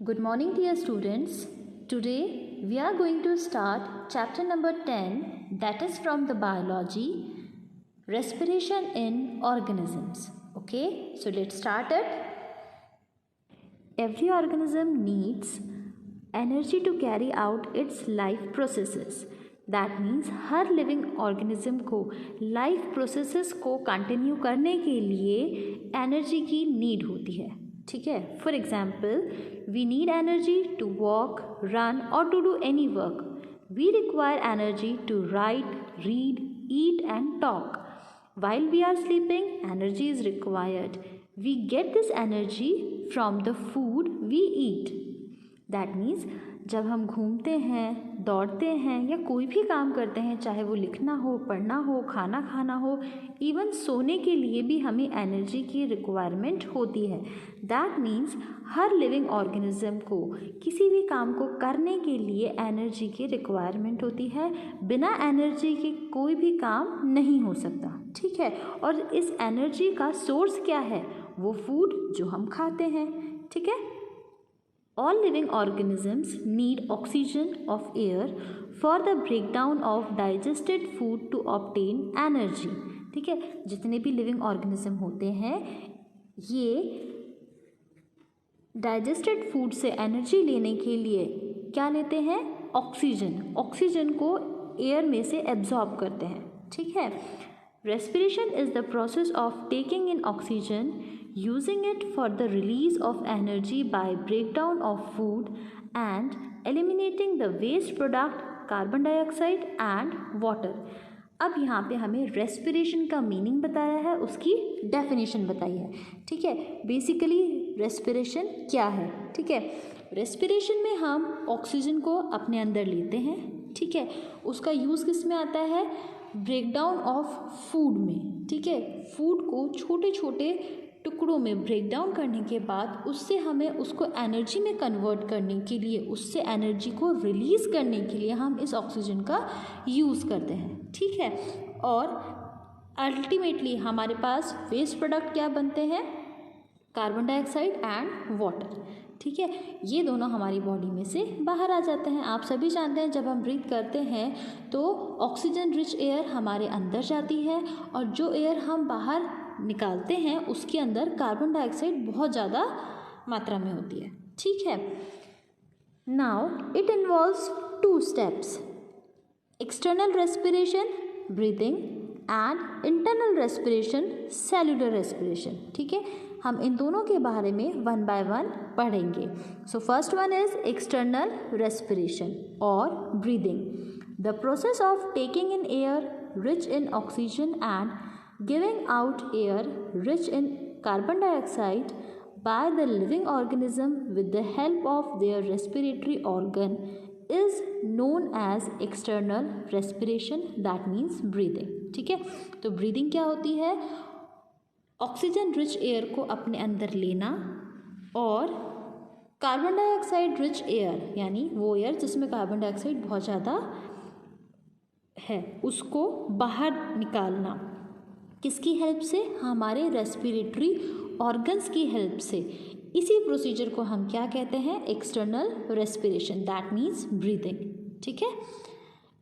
Good morning, dear students. Today we are going to start chapter number 10, that is from the biology, respiration in organisms. Okay, so let's start it. Every organism needs energy to carry out its life processes. That means her living organism को life processes को continue करने के लिए energy की need होती है. ठीक है. For example, we need energy to walk, run और to do any work. We require energy to write, read, eat and talk. While we are sleeping, energy is required. We get this energy from the food we eat. That means जब हम घूमते हैं, दौड़ते हैं या कोई भी काम करते हैं, चाहे वो लिखना हो, पढ़ना हो, खाना खाना हो, इवन सोने के लिए भी हमें एनर्जी की रिक्वायरमेंट होती है. That means her living organism को किसी भी काम को करने के लिए एनर्जी की रिक्वायरमेंट होती है. बिना एनर्जी के कोई भी काम नहीं हो सकता. ठीक है. और इस एनर्जी का सोर्स क्या है? वो फूड जो हम खाते हैं. ठीक है. All living organisms need oxygen of air for the breakdown of digested food to obtain energy. ठीक है. जितने भी लिविंग ऑर्गेनिज्म होते हैं ये डाइजेस्टेड फूड से एनर्जी लेने के लिए क्या लेते हैं? ऑक्सीजन. ऑक्सीजन को एयर में से एब्जॉर्ब करते हैं. ठीक है. Respiration is the process of taking in oxygen, using it for the release of energy by breakdown of food and eliminating the waste product carbon dioxide and water. अब यहाँ पे हमें रेस्पिरेशन का मीनिंग बताया है, उसकी डेफिनेशन बताई है. ठीक है. बेसिकली रेस्पिरेशन क्या है? ठीक है. रेस्पिरेशन में हम ऑक्सीजन को अपने अंदर लेते हैं. ठीक है. उसका यूज़ किस में आता है? ब्रेकडाउन ऑफ फूड में. ठीक है. फूड को छोटे छोटे टुकड़ों में ब्रेक डाउन करने के बाद उससे हमें उसको एनर्जी में कन्वर्ट करने के लिए, उससे एनर्जी को रिलीज़ करने के लिए हम इस ऑक्सीजन का यूज़ करते हैं. ठीक है. और अल्टीमेटली हमारे पास वेस्ट प्रोडक्ट क्या बनते हैं? Carbon dioxide and water. ठीक है. ये दोनों हमारी बॉडी में से बाहर आ जाते हैं. आप सभी जानते हैं जब हम ब्रीथ करते हैं तो ऑक्सीजन रिच एयर हमारे अंदर जाती है और जो एयर हम बाहर निकालते हैं उसके अंदर कार्बन डाइऑक्साइड बहुत ज़्यादा मात्रा में होती है. ठीक है. Now it involves 2 steps, external respiration breathing and internal respiration cellular respiration. ठीक है. हम इन दोनों के बारे में वन बाय वन पढ़ेंगे. So first one is external respiration और breathing. The process of taking in air rich in oxygen and giving out air rich in carbon dioxide by the living organism with the help of their respiratory organ is known as external respiration. That means breathing. ठीक है. तो breathing क्या होती है? Oxygen rich air को अपने अंदर लेना और कार्बन डाइऑक्साइड रिच एयर यानी वो एयर जिसमें कार्बन डाइऑक्साइड बहुत ज़्यादा है उसको बाहर निकालना. किसकी हेल्प से? हमारे रेस्पिरेटरी ऑर्गन्स की हेल्प से. इसी प्रोसीजर को हम क्या कहते हैं? External respiration. That means breathing. ठीक है.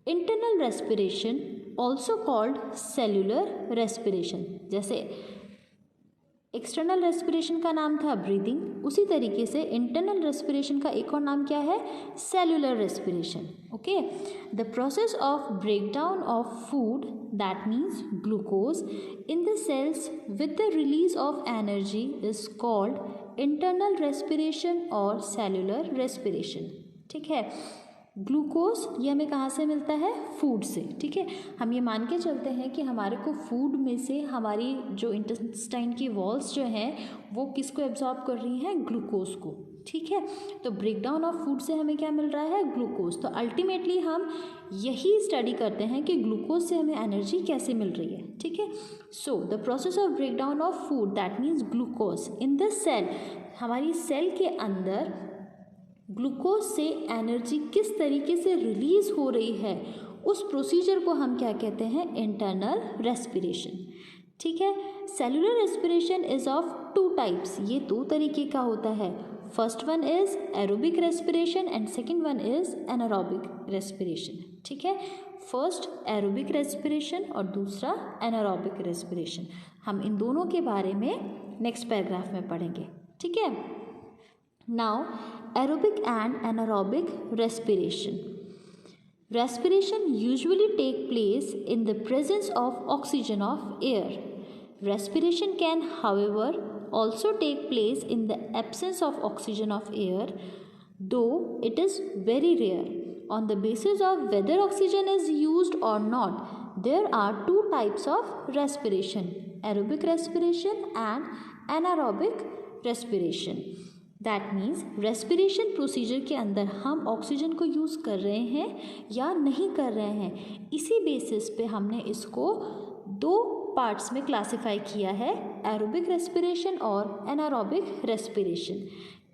Internal respiration also called cellular respiration. जैसे एक्सटर्नल रेस्पिरेशन का नाम था ब्रीदिंग, उसी तरीके से इंटरनल रेस्पिरेशन का एक और नाम क्या है? Cellular respiration. Okay. The process of breakdown of food that means glucose in the cells with the release of energy is called internal respiration और सेल्यूलर रेस्पिरेशन. ठीक है. ग्लूकोज ये हमें कहाँ से मिलता है? फूड से. ठीक है. हम ये मान के चलते हैं कि हमारे को फूड में से हमारी जो इंटेस्टाइन की वॉल्स जो हैं वो किसको एब्जॉर्ब कर रही हैं? ग्लूकोज को. ठीक है. तो ब्रेकडाउन ऑफ फूड से हमें क्या मिल रहा है? ग्लूकोज. तो अल्टीमेटली हम यही स्टडी करते हैं कि ग्लूकोज से हमें एनर्जी कैसे मिल रही है. ठीक है. So the process of breakdown of food that means glucose in the cell. हमारी सेल के अंदर ग्लूकोज से एनर्जी किस तरीके से रिलीज़ हो रही है उस प्रोसीजर को हम क्या कहते हैं? Internal respiration. ठीक है। Cellular respiration is of two types, ये दो तरीके का होता है। First one is aerobic respiration and second one is anaerobic respiration. ठीक है, फर्स्ट एरोबिक रेस्पिरेशन और दूसरा एनारोबिक रेस्पिरेशन। हम इन दोनों के बारे में नेक्स्ट पैराग्राफ में पढ़ेंगे। ठीक है। Now aerobic and anaerobic respiration. Respiration usually take place in the presence of oxygen of air. Respiration can, however, also take place in the absence of oxygen of air, though it is very rare. On the basis of whether oxygen is used or not, there are two types of respiration: aerobic respiration and anaerobic respiration. That means respiration procedure के अंदर हम oxygen को use कर रहे हैं या नहीं कर रहे हैं, इसी बेसिस पे हमने इसको दो पार्ट्स में क्लासिफाई किया है, एरोबिक रेस्पिरेशन और एनारोबिक रेस्पिरेशन।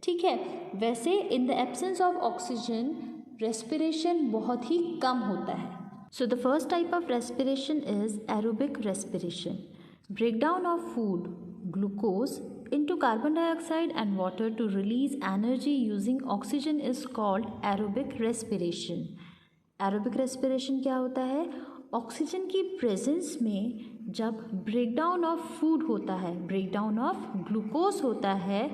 ठीक है, वैसे in the absence of oxygen respiration बहुत ही कम होता है। So the first type of respiration is aerobic respiration. Breakdown of food glucose into carbon dioxide and water to release energy using oxygen is called aerobic respiration. Aerobic respiration क्या होता है? Oxygen की presence में जब breakdown of food होता है, breakdown of glucose होता है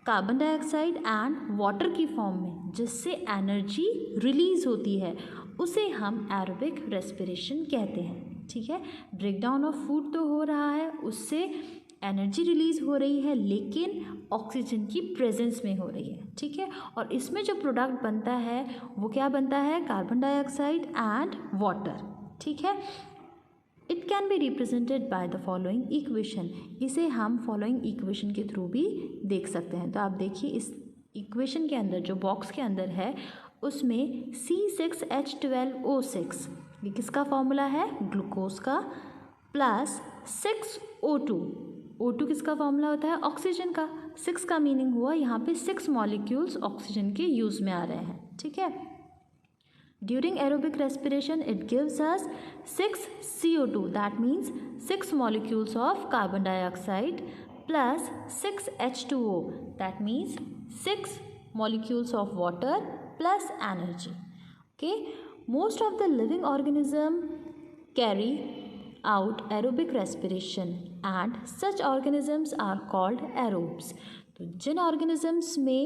कार्बन डाइऑक्साइड एंड वाटर की फॉर्म में, जिससे एनर्जी रिलीज होती है, उसे हम एरोबिक रेस्पिरेशन कहते हैं। ठीक है, ब्रेकडाउन ऑफ फूड तो हो रहा है, उससे एनर्जी रिलीज हो रही है, लेकिन ऑक्सीजन की प्रेजेंस में हो रही है। ठीक है, और इसमें जो प्रोडक्ट बनता है वो क्या बनता है? Carbon dioxide and water. ठीक है, it can be represented by the following equation. इसे हम फॉलोइंग इक्वेशन के थ्रू भी देख सकते हैं। तो आप देखिए, इस इक्वेशन के अंदर जो बॉक्स के अंदर है उसमें C6H12O6, ये किसका फॉर्मूला है? ग्लूकोज का, प्लस 6O2, O2 किसका फॉर्मूला होता है? ऑक्सीजन का। 6 का मीनिंग हुआ यहाँ पे 6 मॉलिक्यूल्स ऑक्सीजन के यूज में आ रहे हैं। ठीक है, during aerobic respiration it gives us 6 CO2, that means 6 molecules of carbon dioxide plus 6 H2O, that means 6 molecules of water plus energy. Okay, most of the living organism carry out aerobic respiration and such organisms are called aerobes. तो जिन organisms में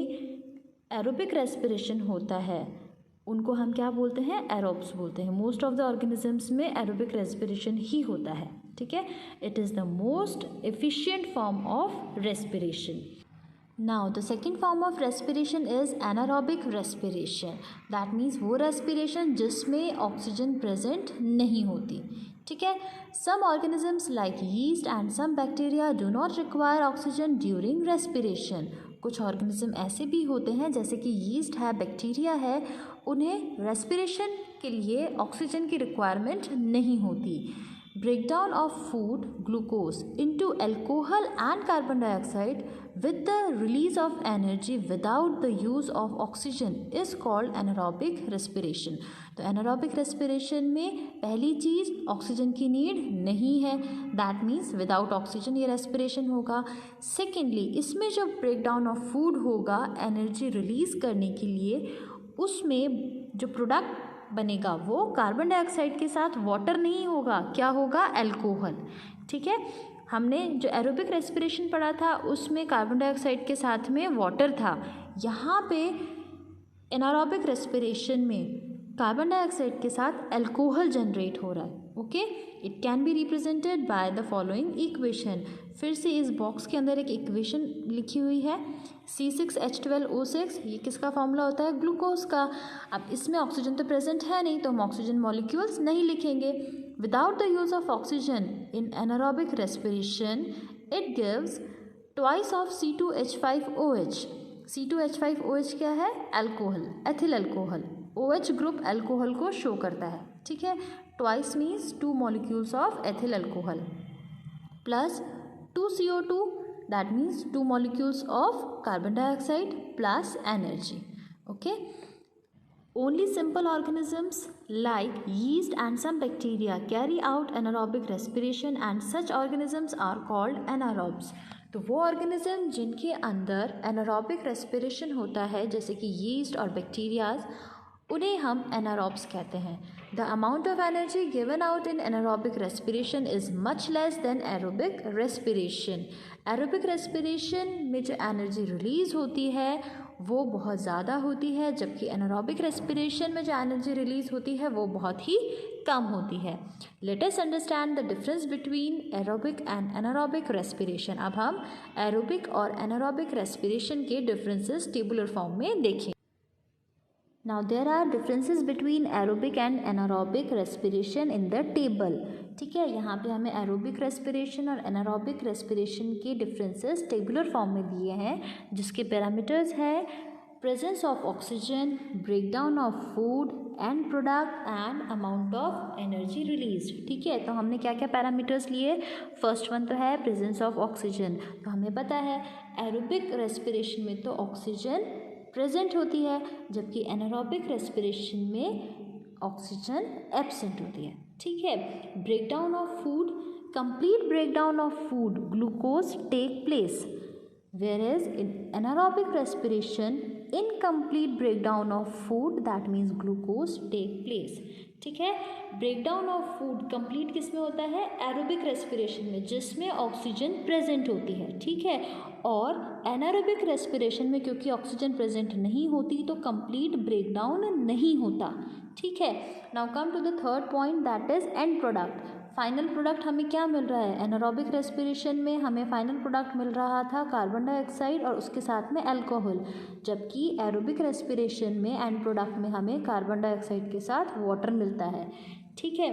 aerobic respiration होता है उनको हम क्या बोलते हैं? aerobes बोलते हैं। most of the organisms में aerobic respiration ही होता है। ठीक है, it is the most efficient form of respiration. Now the second form of respiration is anaerobic respiration. That means वो respiration जिसमें ऑक्सीजन present नहीं होती। ठीक है, some organisms like yeast and some bacteria do not require oxygen during respiration. कुछ organism ऐसे भी होते हैं जैसे कि यीस्ट है, बैक्टीरिया है, उन्हें रेस्पिरेशन के लिए ऑक्सीजन की रिक्वायरमेंट नहीं होती। Breakdown of food glucose into alcohol and carbon dioxide with the release of energy without the use of oxygen is called anaerobic respiration. तो anaerobic respiration में पहली चीज़ ऑक्सीजन की नीड नहीं है, दैट मीन्स विदाउट ऑक्सीजन ये respiration होगा। Secondly, इसमें जो ब्रेकडाउन ऑफ फूड होगा एनर्जी रिलीज करने के लिए, उसमें जो प्रोडक्ट बनेगा वो कार्बन डाइऑक्साइड के साथ वाटर नहीं होगा, क्या होगा? अल्कोहल। ठीक है, हमने जो एरोबिक रेस्पिरेशन पढ़ा था उसमें कार्बन डाइऑक्साइड के साथ में वाटर था, यहाँ पे एनारोबिक रेस्पिरेशन में कार्बन डाइऑक्साइड के साथ अल्कोहल जनरेट हो रहा है। Okay, it can be represented by the following equation. फिर से इस बॉक्स के अंदर एक इक्वेशन लिखी हुई है, C6H12O6, ये किसका फॉर्मूला होता है? ग्लूकोज का। अब इसमें ऑक्सीजन तो प्रेजेंट है नहीं, तो हम ऑक्सीजन मॉलिक्यूल्स नहीं लिखेंगे। Without the use of oxygen in anaerobic respiration, it gives twice of C2H5OH. C2H5OH क्या है? Alcohol, ethyl alcohol. OH group alcohol को शो करता है। ठीक है, twice means 2 molecules of ethyl alcohol plus 2 CO2, that means 2 molecules of carbon dioxide plus energy. Okay, Only simple organisms like yeast and some bacteria carry out anaerobic respiration and such organisms are called anaerobes. तो वो organism जिनके अंदर anaerobic respiration होता है जैसे कि yeast और bacterias, उन्हें हम एनारोब्स कहते हैं. The amount of energy given out in anaerobic respiration is much less than aerobic respiration. Aerobic respiration में जो एनर्जी रिलीज़ होती है वो बहुत ज़्यादा होती है, जबकि एनारोबिक रेस्पिरेशन में जो एनर्जी रिलीज़ होती है वो बहुत ही कम होती है. Let us understand the difference between aerobic and anaerobic respiration. अब हम एरोबिक और एनारोबिक रेस्पिरेशन के डिफरेंसेस टेबुलर फॉर्म में देखें. Now there are differences between aerobic and anaerobic respiration in the table. ठीक है, यहाँ पे हमें एरोबिक रेस्पिरेशन और एनारोबिक रेस्पिरेशन के डिफरेंसेस टेबुलर फॉर्म में दिए हैं, जिसके पैरामीटर्स है presence of oxygen, breakdown of food and product and amount of energy release. ठीक है, तो हमने क्या क्या पैरामीटर्स लिए. फर्स्ट वन तो है प्रेजेंस ऑफ ऑक्सीजन. तो हमें पता है एरोबिक रेस्पिरेशन में तो ऑक्सीजन प्रेजेंट होती है, जबकि एनारोबिक रेस्पिरेशन में ऑक्सीजन एब्सेंट होती है. ठीक है. Breakdown of food, complete breakdown of food glucose take place, whereas in anaerobic respiration incomplete breakdown of food, that means glucose take place. ठीक है. ब्रेकडाउन ऑफ फूड कंप्लीट किस में होता है, एरोबिक रेस्पिरेशन में, जिसमें ऑक्सीजन प्रेजेंट होती है. ठीक है. और एनारोबिक रेस्पिरेशन में क्योंकि ऑक्सीजन प्रेजेंट नहीं होती तो कंप्लीट ब्रेकडाउन नहीं होता. ठीक है. Now come to the third point, that is end product. Final product हमें क्या मिल रहा है. एनारोबिक रेस्पिरेशन में हमें फाइनल प्रोडक्ट मिल रहा था कार्बन डाइऑक्साइड और उसके साथ में अल्कोहल, जबकि एरोबिक रेस्पिरेशन में एंड प्रोडक्ट में हमें कार्बन डाइऑक्साइड के साथ वाटर मिलता है. ठीक है.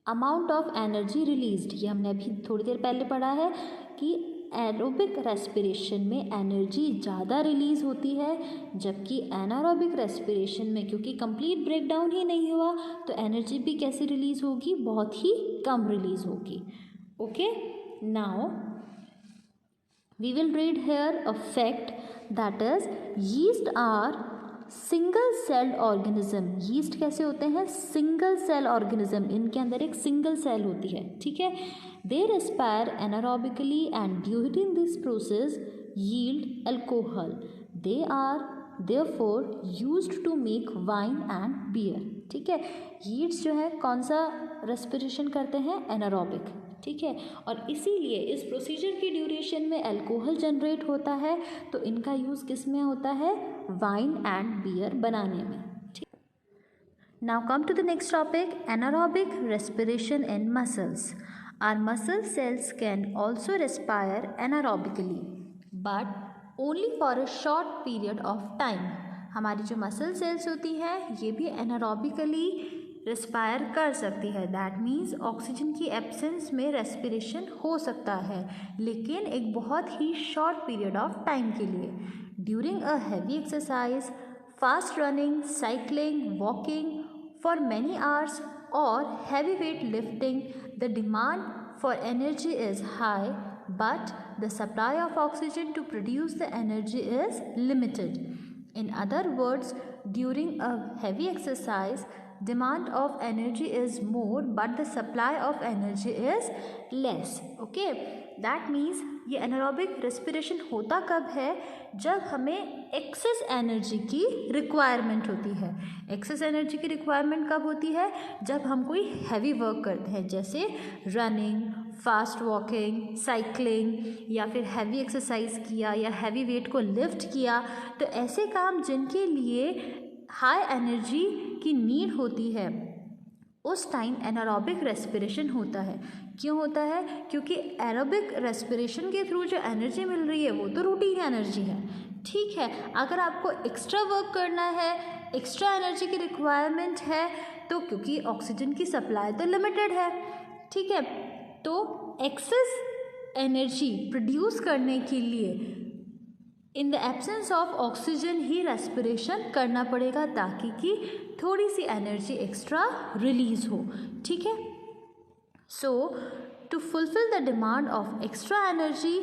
अमाउंट ऑफ एनर्जी रिलीज्ड, ये हमने अभी थोड़ी देर पहले पढ़ा है कि एरोबिक रेस्पिरेशन में एनर्जी ज़्यादा रिलीज़ होती है, जबकि एनारोबिक रेस्पिरेशन में क्योंकि कंप्लीट ब्रेकडाउन ही नहीं हुआ तो एनर्जी भी कैसे रिलीज़ होगी, बहुत ही कम रिलीज़ होगी. Okay. Now we will read here a fact, that is yeast are single celled organism. Yeast कैसे होते हैं, सिंगल सेल ऑर्गेनिज्म, इनके अंदर एक सिंगल सेल होती है. ठीक है. They respire anaerobically and during this process yield alcohol. They are therefore used to make wine and beer. ठीक है. यीस्ट जो है कौन सा रेस्पिरेशन करते हैं, एनारोबिक. ठीक है. और इसीलिए इस प्रोसीजर की ड्यूरेशन में अल्कोहल जनरेट होता है, तो इनका यूज़ किस में होता है, वाइन एंड बियर बनाने में. ठीक. Now come to the next topic, anaerobic respiration in muscles. Our muscle cells can also respire anaerobically, but only for a short period of time. हमारी जो मसल सेल्स होती है ये भी एनारोबिकली रेस्पायर कर सकती है. दैट मीन्स ऑक्सीजन की एब्सेंस में रेस्पिरेशन हो सकता है, लेकिन एक बहुत ही शॉर्ट पीरियड ऑफ टाइम के लिए. During a heavy exercise, fast running, cycling, walking for many hours or heavy weight lifting, the demand for energy is high, but the supply of oxygen to produce the energy is limited. In other words, during a heavy exercise, demand of energy is more, but the supply of energy is less. Okay, that means ये anaerobic respiration होता कब है, जब हमें access energy की requirement होती है. Access energy की रिक्वायरमेंट कब होती है, जब हम कोई हैवी वर्क करते हैं, जैसे रनिंग, फास्ट वॉकिंग, साइकिलिंग, या फिर हैवी एक्सरसाइज किया या हैवी वेट को लिफ्ट किया. तो ऐसे काम जिनके लिए हाई एनर्जी की नीड होती है, उस टाइम एनारोबिक रेस्पिरेशन होता है. क्यों होता है, क्योंकि एरोबिक रेस्पिरेशन के थ्रू जो एनर्जी मिल रही है वो तो रूटीन एनर्जी है. ठीक है. अगर आपको एक्स्ट्रा वर्क करना है, एक्स्ट्रा एनर्जी की रिक्वायरमेंट है, तो क्योंकि ऑक्सीजन की सप्लाई तो लिमिटेड है. ठीक है. तो एक्सेस एनर्जी प्रोड्यूस करने के लिए in the absence of oxygen he respiration करना पड़ेगा, ताकि कि थोड़ी सी एनर्जी एक्स्ट्रा रिलीज हो. ठीक है. So to fulfil the demand of extra energy,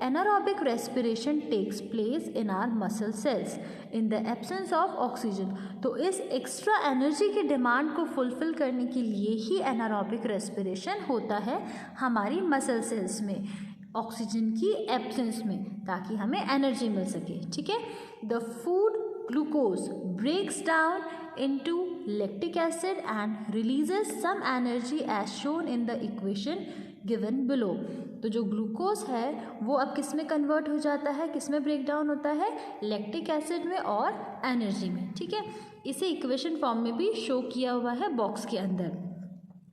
anaerobic respiration takes place in our muscle cells in the absence of oxygen. तो इस एक्स्ट्रा एनर्जी की डिमांड को फुलफिल करने के लिए ही एनारोबिक रेस्पिरेशन होता है हमारी मसल सेल्स में, ऑक्सीजन की एब्सेंस में, ताकि हमें एनर्जी मिल सके. ठीक है. The food glucose breaks down into lactic acid and releases some energy as shown in the equation given below. तो जो ग्लूकोज है वो अब किस में कन्वर्ट हो जाता है, किस में ब्रेक डाउन होता है, लैक्टिक एसिड में और एनर्जी में. ठीक है. इसे इक्वेशन फॉर्म में भी शो किया हुआ है बॉक्स के अंदर.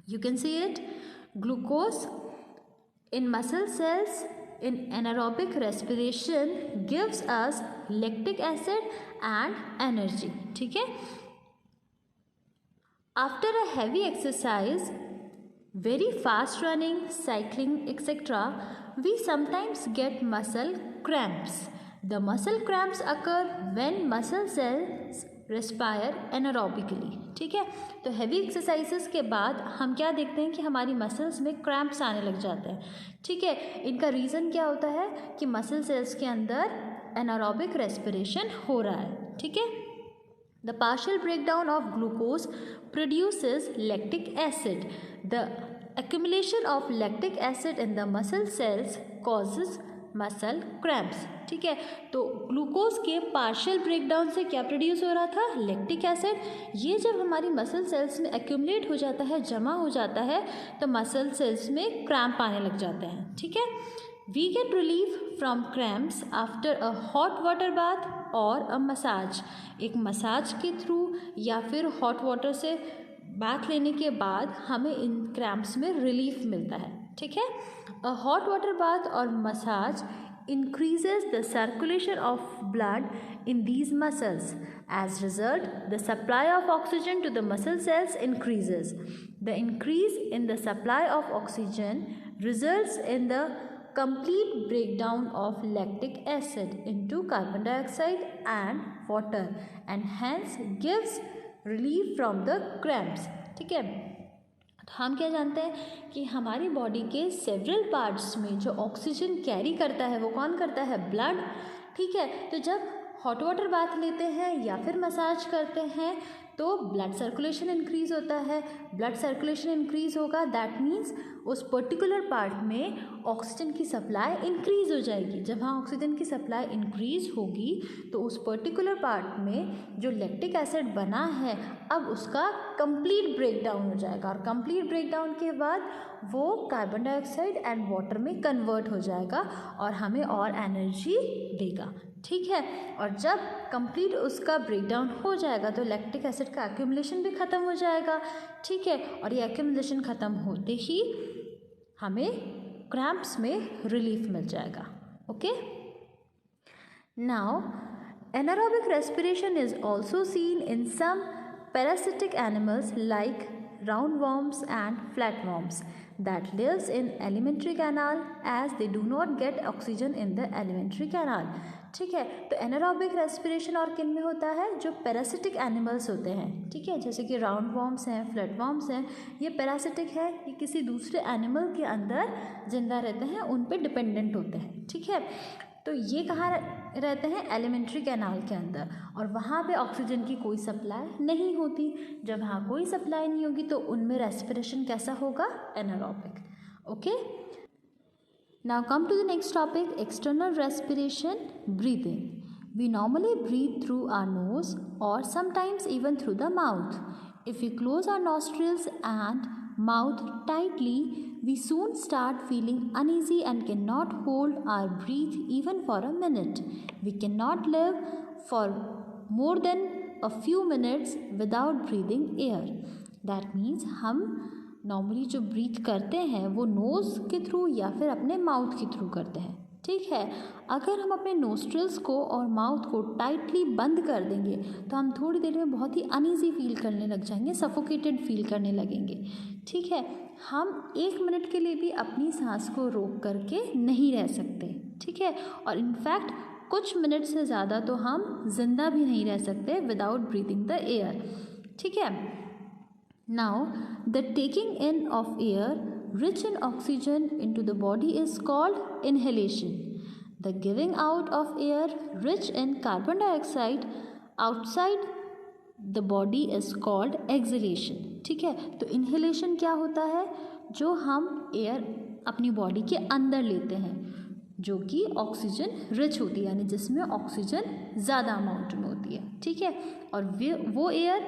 You can see it. Glucose in muscle cells in anaerobic respiration gives us lactic acid and energy. ठीक है. After a heavy exercise, very fast running, cycling, etc., we sometimes get muscle cramps. The muscle cramps occur when muscle cells respire anaerobically. ठीक है. तो heavy exercises के बाद हम क्या देखते हैं कि हमारी मसल्स में क्रैम्प्स आने लग जाते हैं. ठीक है. इनका रीज़न क्या होता है कि मसल सेल्स के अंदर एनारोबिक रेस्पिरेशन हो रहा है. ठीक है. The partial breakdown of glucose produces lactic acid. The accumulation of lactic acid in the muscle cells causes muscle cramps. ठीक है. तो ग्लूकोज के पार्शियल ब्रेकडाउन से क्या प्रोड्यूस हो रहा था, लैक्टिक एसिड. ये जब हमारी मसल सेल्स में एक्यूमुलेट हो जाता है, जमा हो जाता है, तो मसल सेल्स में क्रैम्प आने लग जाते हैं. ठीक है. We get relief from cramps after a hot water bath or a massage. एक मसाज के थ्रू या फिर हॉट वाटर से बाथ लेने के बाद हमें इन क्रैम्प्स में रिलीफ मिलता है. ठीक है. A hot water bath or massage increases the circulation of blood in these muscles. As a result, the supply of oxygen to the muscle cells increases. The increase in the supply of oxygen results in the complete breakdown of lactic acid into carbon dioxide and water and hence gives relief from the cramps. ठीक है. तो हम क्या जानते हैं कि हमारी body के सेवरल पार्ट्स में जो ऑक्सीजन कैरी करता है वो कौन करता है, ब्लड. ठीक है. तो जब हॉट वाटर बाथ लेते हैं या फिर मसाज करते हैं तो ब्लड सर्कुलेशन इंक्रीज़ होता है. ब्लड सर्कुलेशन इंक्रीज़ होगा, दैट मीन्स उस पर्टिकुलर पार्ट में ऑक्सीजन की सप्लाई इंक्रीज़ हो जाएगी. जब वहाँ ऑक्सीजन की सप्लाई इंक्रीज़ होगी तो उस पर्टिकुलर पार्ट में जो लैक्टिक एसिड बना है अब उसका कंप्लीट ब्रेकडाउन हो जाएगा और कंप्लीट ब्रेकडाउन के बाद वो कार्बन डाइऑक्साइड एंड वाटर में कन्वर्ट हो जाएगा और हमें और एनर्जी देगा. ठीक है. और जब कंप्लीट उसका ब्रेकडाउन हो जाएगा तो लैक्टिक एसिड का एक्यूमुलेशन भी ख़त्म हो जाएगा. ठीक है. और ये एक्यूमुलेशन ख़त्म होते ही हमें क्रैम्प्स में रिलीफ मिल जाएगा. Okay. Now anaerobic respiration is also seen in some parasitic animals like roundworms and flatworms that lives in alimentary canal as they do not get oxygen in the alimentary canal. ठीक है. तो anaerobic respiration और किन में होता है, जो parasitic animals होते हैं. ठीक है. जैसे कि राउंड वॉर्म्स हैं, फ्लैटवॉर्म्स हैं, ये पैरासिटिक है, ये किसी दूसरे एनिमल के अंदर जिंदा रहते हैं, उन पे डिपेंडेंट होते हैं. ठीक है. तो ये कहाँ रहते हैं, एलिमेंट्री कैनाल के अंदर, और वहाँ पे ऑक्सीजन की कोई सप्लाई नहीं होती. जब वहाँ कोई सप्लाई नहीं होगी तो उनमें रेस्पिरेशन कैसा होगा, anaerobic. Okay. Now come to the next topic, external respiration, breathing. We normally breathe through our nose और sometimes even through the mouth. If you close our nostrils and mouth tightly, we soon start feeling uneasy and cannot hold our breath even for a minute. We cannot live for more than a few minutes without breathing air. That means हम normally जो breathe करते हैं वो nose के through या फिर अपने mouth के थ्रू करते हैं. ठीक है. अगर हम अपने नोस्ट्रल्स को और माउथ को टाइटली बंद कर देंगे तो हम थोड़ी देर में बहुत ही अनईजी फील करने लग जाएंगे, सफोकेटेड फील करने लगेंगे. ठीक है. हम 1 मिनट के लिए भी अपनी सांस को रोक करके नहीं रह सकते. ठीक है. और इनफैक्ट कुछ मिनट से ज़्यादा तो हम जिंदा भी नहीं रह सकते विदाउट ब्रीथिंग द एयर. ठीक है. Now the taking in of air rich in oxygen into the body is called inhalation. The giving out of air rich in carbon dioxide outside the body is called exhalation. ठीक है, तो inhalation क्या होता है? जो हम air अपनी body के अंदर लेते हैं जो कि ऑक्सीजन रिच होती है, यानी जिसमें ऑक्सीजन ज़्यादा अमाउंट में होती है। ठीक है, और वो एयर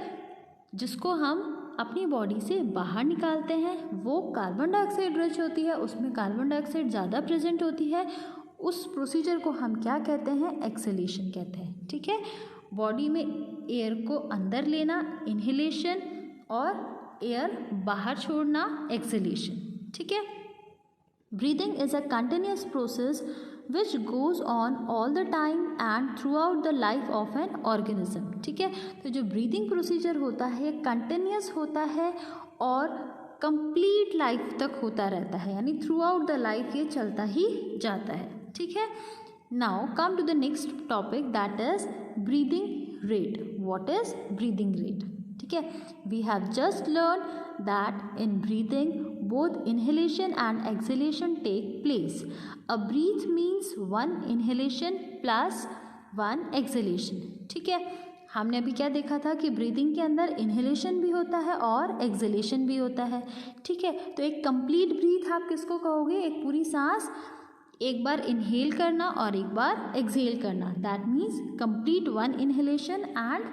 जिसको हम अपनी बॉडी से बाहर निकालते हैं वो कार्बन डाइऑक्साइड रिच होती है, उसमें कार्बन डाइऑक्साइड ज़्यादा प्रेजेंट होती है। उस प्रोसीजर को हम क्या कहते हैं? एक्सहेलेशन कहते हैं। ठीक है, बॉडी में एयर को अंदर लेना इन्हेलेशन और एयर बाहर छोड़ना एक्सहेलेशन। ठीक है, breathing is a continuous process which goes on all the time and through out the life of an organism. ठीक है, तो जो ब्रीदिंग प्रोसीजर होता है कंटिन्यूस होता है और कंप्लीट लाइफ तक होता रहता है, यानी थ्रू आउट द लाइफ ये चलता ही जाता है। ठीक है, now come to the next topic that is breathing rate. What is breathing rate? ठीक है, we have just learn that in breathing both inhalation and exhalation take place. A breath means one inhalation plus one exhalation. ठीक है, हमने अभी क्या देखा था कि ब्रीदिंग के अंदर इन्हेलेशन भी होता है और एक्सहेलेशन भी होता है। ठीक है, तो एक कंप्लीट ब्रीथ आप किसको कहोगे? एक पूरी सांस एक बार इनहेल करना और एक बार एक्सहेल करना, that means complete one inhalation and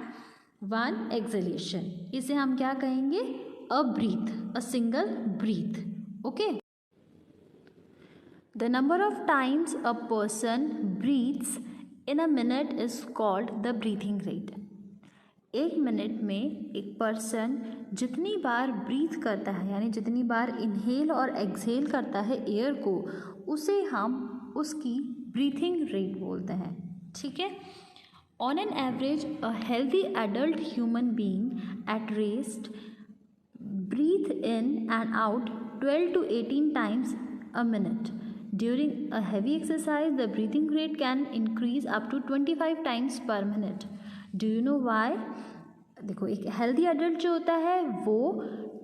one exhalation. इसे हम क्या कहेंगे? A breath, a single breath. Okay. The number of times a person breathes in a minute is called the breathing rate. एक minute में एक person जितनी बार breathe करता है, यानी जितनी बार इनहेल और एक्सहेल करता है एयर को, उसे हम उसकी ब्रीथिंग रेट बोलते हैं। ठीक है, on an average a healthy adult human being at rest breathe in and out 12 to 18 times a minute. During a heavy exercise, the breathing rate can increase up to 25 times per minute. Do you know why? देखो, एक healthy adult जो होता है वो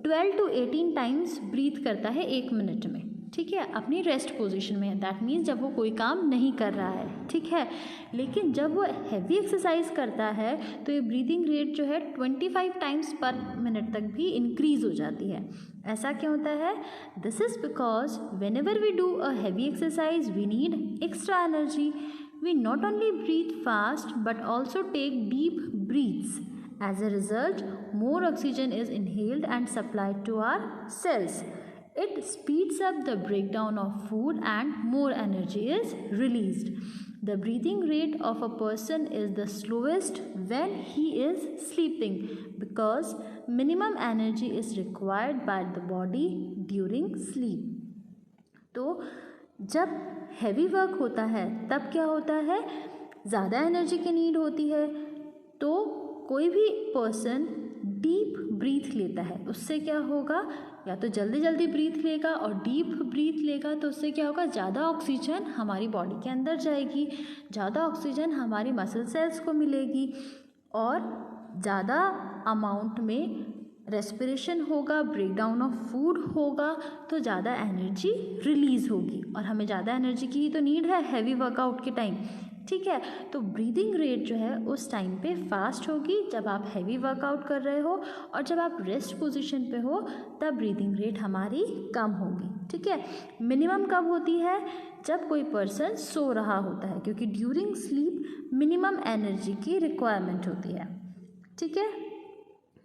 12 to 18 times breathe करता है एक minute में। ठीक है, अपनी रेस्ट पोजीशन में, दैट मीन्स जब वो कोई काम नहीं कर रहा है। ठीक है, लेकिन जब वो हैवी एक्सरसाइज करता है तो ये ब्रीदिंग रेट जो है 25 टाइम्स पर मिनट तक भी इंक्रीज हो जाती है। ऐसा क्यों होता है? This is because whenever we do a heavy exercise we need extra energy. We not only breathe fast but also take deep breaths. As a result, more oxygen is inhaled and supplied to our cells. It speeds up the breakdown of food and more energy is released. The breathing rate of a person is the slowest when he is sleeping because minimum energy is required by the body during sleep. तो जब heavy work होता है तब क्या होता है? ज़्यादा energy की नीड होती है, तो कोई भी पर्सन डीप ब्रीथ लेता है, उससे क्या होगा? या तो जल्दी जल्दी ब्रीथ लेगा और डीप ब्रीथ लेगा तो उससे क्या होगा? ज़्यादा ऑक्सीजन हमारी बॉडी के अंदर जाएगी, ज़्यादा ऑक्सीजन हमारी मसल सेल्स को मिलेगी और ज़्यादा अमाउंट में रेस्पिरेशन होगा, ब्रेकडाउन ऑफ फूड होगा, तो ज़्यादा एनर्जी रिलीज़ होगी और हमें ज़्यादा एनर्जी की ही तो नीड है हैवी वर्कआउट के टाइम। ठीक है, तो ब्रीदिंग रेट जो है उस टाइम पे फास्ट होगी जब आप हैवी वर्कआउट कर रहे हो, और जब आप रेस्ट पोजीशन पे हो तब ब्रीदिंग रेट हमारी कम होगी। ठीक है, मिनिमम कब होती है? जब कोई पर्सन सो रहा होता है, क्योंकि ड्यूरिंग स्लीप मिनिमम एनर्जी की रिक्वायरमेंट होती है। ठीक है,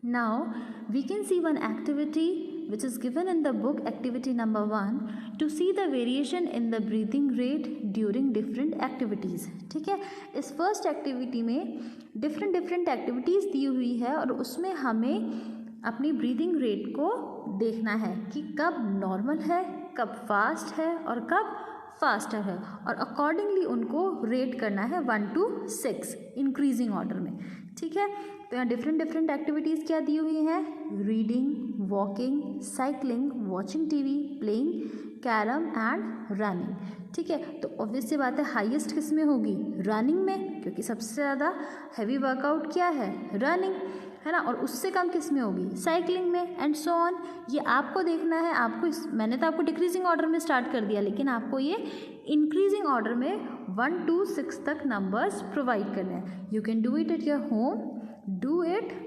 now we can see one activity which is given in the book activity number 1 to see the variation in the breathing rate during different activities. ठीक है, इस फर्स्ट एक्टिविटी में different activities दी हुई है और उसमें हमें अपनी ब्रीदिंग रेट को देखना है कि कब नॉर्मल है, कब फास्ट है और कब फास्टर है, और अकॉर्डिंगली उनको रेट करना है 1 to 6 इंक्रीजिंग ऑर्डर में। ठीक है, तो यहाँ डिफरेंट एक्टिविटीज़ क्या दी हुई हैं? Reading, walking, cycling, watching TV, playing carrom and running. ठीक है, तो ऑब्वियस सी बात है हाईएस्ट किस में होगी? रनिंग में, क्योंकि सबसे ज़्यादा हैवी वर्कआउट क्या है? रनिंग। है ना, और उससे कम किस में होगी, साइक्लिंग में, एंड सो ऑन। ये आपको देखना है, आपको मैंने तो आपको डिक्रीजिंग ऑर्डर में स्टार्ट कर दिया, लेकिन आपको ये इंक्रीजिंग ऑर्डर में 1 to 6 तक नंबर्स प्रोवाइड करने हैं। You can do it at your home, do it